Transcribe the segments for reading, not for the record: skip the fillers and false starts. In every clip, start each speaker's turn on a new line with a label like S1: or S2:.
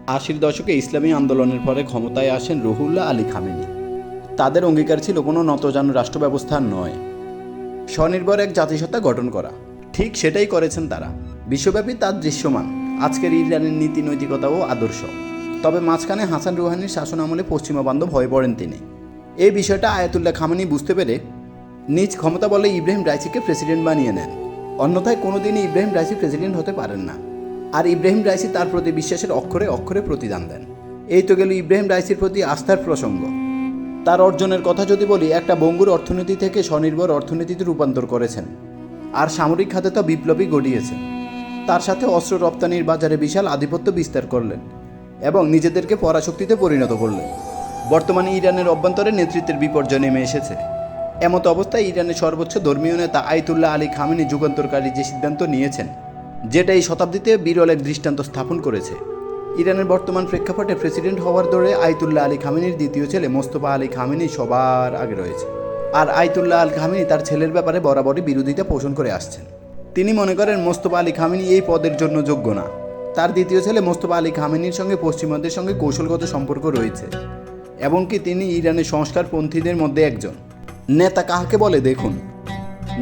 S1: আশির দশকে ইসলামী আন্দোলনের পরে ক্ষমতায় আসেন রুহুল্লাহ আলী খামেনি। তাদের অঙ্গীকার ছিল কোনো নতজানু রাষ্ট্র ব্যবস্থা নয়, স্বনির্ভর এক জাতিসত্তা গঠন করা। ঠিক সেটাই করেছেন তারা। বিশ্বব্যাপী তার দৃশ্যমান আজকের ইরানের নীতি, নৈতিকতা ও আদর্শ। তবে মাঝখানে হাসান রুহানির শাসন আমলে পশ্চিমা বান্ধব হয়ে পড়েন তিনি। এই বিষয়টা আয়াতুল্লাহ খামেনি বুঝতে পেরে নিজ ক্ষমতা বলে ইব্রাহিম রাইসিকে প্রেসিডেন্ট বানিয়ে নেন। অন্যথায় কোনোদিনই ইব্রাহিম রাইসি প্রেসিডেন্ট হতে পারেন না। আর ইব্রাহিম রাইসি তার প্রতি বিশ্বাসের অক্ষরে অক্ষরে প্রতিদান দেন। এই তো গেল ইব্রাহিম রাইসির প্রতি আস্থার প্রসঙ্গ। তার অর্জনের কথা যদি বলি, একটা বঙ্গুর অর্থনীতি থেকে স্বনির্ভর অর্থনীতিতে রূপান্তর করেছেন, আর সামরিক খাতে তো বিপ্লবী ঘটিয়েছেন। তার সাথে অস্ত্র রপ্তানির বাজারে বিশাল আধিপত্য বিস্তার করলেন এবং নিজেদেরকে পরাশক্তিতে পরিণত করলেন। বর্তমানে ইরানের অভ্যন্তরে নেতৃত্বের বিপর্যয় নেমে এসেছে। এমত অবস্থায় ইরানের সর্বোচ্চ ধর্মীয় নেতা আয়াতুল্লাহ আলী খামেনি যুগান্তরকারী যে সিদ্ধান্ত নিয়েছেন, যেটা এই শতাব্দীতে বিরল এক দৃষ্টান্ত স্থাপন করেছে। ইরানের বর্তমান প্রেক্ষাপটে প্রেসিডেন্ট হওয়ার দৌড়ে আয়াতুল্লাহ আলী খামেনির দ্বিতীয় ছেলে মোস্তফা আলী খামেনি সবার আগে রয়েছে। আর আয়াতুল্লাহ আল খামেনি তার ছেলের ব্যাপারে বরাবরই বিরোধিতা পোষণ করে আসছেন। তিনি মনে করেন মোস্তফা আলী খামেনি এই পদের জন্য যোগ্য না। তার দ্বিতীয় ছেলে মোস্তফা আলী খামেনির সঙ্গে পশ্চিমাদের সঙ্গে কৌশলগত সম্পর্ক রয়েছে, এমনকি তিনি ইরানের সংস্কারপন্থীদের মধ্যে একজন। নেতা কাহাকে বলে দেখুন,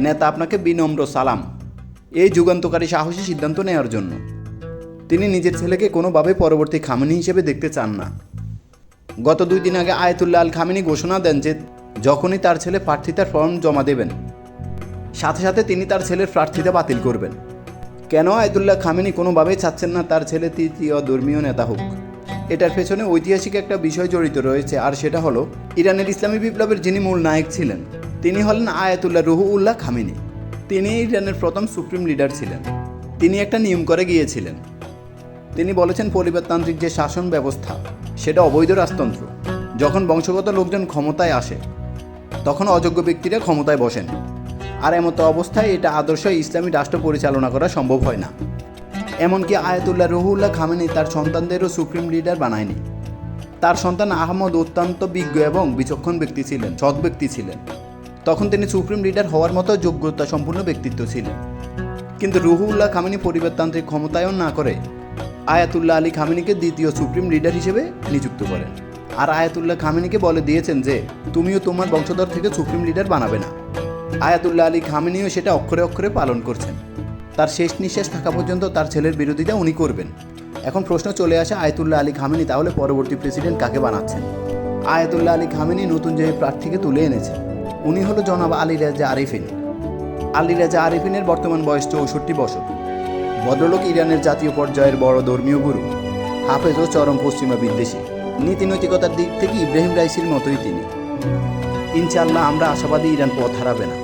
S1: নেতা আপনাকে বিনম্র সালাম এই যুগান্তকারী সাহসী সিদ্ধান্ত নেওয়ার জন্য। তিনি নিজের ছেলেকে কোনোভাবে পরবর্তী খামেনি হিসেবে দেখতে চান না। গত 2 দিন আগে আয়াতুল্লাহ আল খামেনি ঘোষণা দেন যে যখনই তার ছেলে প্রার্থিতার ফর্ম জমা দেবেন, সাথে সাথে তিনি তার ছেলের প্রার্থিতা বাতিল করবেন। কেন আয়াতুল্লাহ খামেনি কোনোভাবেই চাচ্ছেন না তার ছেলে তৃতীয় ধর্মীয় নেতা হোক? এটার পেছনে ঐতিহাসিক একটা বিষয় জড়িত রয়েছে, আর সেটা হলো ইরানের ইসলামী বিপ্লবের যিনি মূল নায়ক ছিলেন, তিনি হলেন আয়াতুল্লাহ রুহুল্লাহ খামেনি। তিনি ইরানের প্রথম সুপ্রিম লিডার ছিলেন। তিনি একটা নিয়ম করে গিয়েছিলেন। তিনি বলেছেন পরিবারতান্ত্রিক যে শাসন ব্যবস্থা, সেটা অবৈধ রাজতন্ত্র। যখন বংশগত লোকজন ক্ষমতায় আসে, তখন অযোগ্য ব্যক্তিরা ক্ষমতায় বসেন। আর এমত অবস্থায় এটা আদর্শ ইসলামী রাষ্ট্র পরিচালনা করা সম্ভব হয় না। এমনকি আয়াতুল্লাহ রুহুল্লাহ খামেনি তার সন্তানদেরও সুপ্রিম লিডার বানায়নি। তার সন্তান আহমদ অত্যন্ত বিজ্ঞ এবং বিচক্ষণ ব্যক্তি ছিলেন, সৎ ব্যক্তি ছিলেন। তখন তিনি সুপ্রিম লিডার হওয়ার মতো যোগ্যতা সম্পূর্ণ ব্যক্তিত্ব ছিলেন। কিন্তু রুহুল্লাহ খামেনি পরিবারতান্ত্রিক ক্ষমতায়ন না করে আয়াতুল্লাহ আলী খামেনিকে দ্বিতীয় সুপ্রিম লিডার হিসেবে নিযুক্ত করেন। আর আয়াতুল্লাহ খামেনিকে বলে দিয়েছেন যে তুমিও তোমার বংশধর থেকে সুপ্রিম লিডার বানাবে না। আয়াতুল্লাহ আলী খামেনিও সেটা অক্ষরে অক্ষরে পালন করছেন। তার শেষ নিঃশ্বাস থাকা পর্যন্ত তার ছেলের বিরোধিতা উনি করবেন। এখন প্রশ্ন চলে আসে, আয়াতুল্লাহ আলী খামেনি তাহলে পরবর্তী প্রেসিডেন্ট কাকে বানাচ্ছেন? আয়াতুল্লাহ আলী খামেনি নতুন যে প্রার্থীকে তুলে এনেছেন, উনি হলো জনাব আলী রেজা আরিফিন। আলী রেজা আরিফিনের বর্তমান বয়স 64 বছর। ভদ্রলোক ইরানের জাতীয় পর্যায়ের বড় ধর্মীয় গুরু, হাফেজ ও চরম পশ্চিমা বিদ্বেষী। নীতি নৈতিকতার দিক থেকে ইব্রাহিম রাইসির মতোই তিনি। ইনশাআল্লাহ আমরা আশাবাদী ইরান পথ হারাবে না।